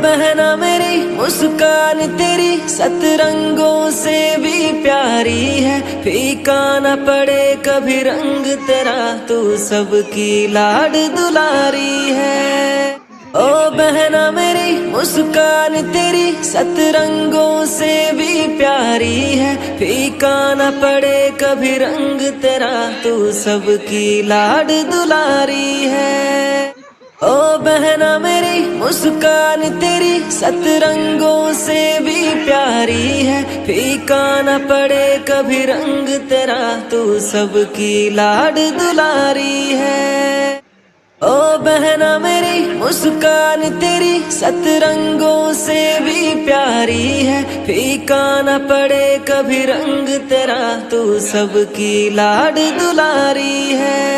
बहना मेरी मुस्कान तेरी सतरंगों से भी प्यारी है। फीका न पड़े कभी रंग तेरा, तू सबकी लाड दुलारी है। ओ बहना मेरी मुस्कान तेरी सतरंगों से भी प्यारी है। फीका न पड़े कभी रंग तेरा, तू सबकी लाड दुलारी है। ओ बहना मेरी मुस्कान तेरी सतरंगों से भी प्यारी है। फीका न पड़े कभी रंग तेरा, तू सबकी लाड दुलारी है। ओ बहना मेरी मुस्कान तेरी सतरंगों से भी प्यारी है। फीका न पड़े कभी रंग तेरा, तू सबकी लाड दुलारी है।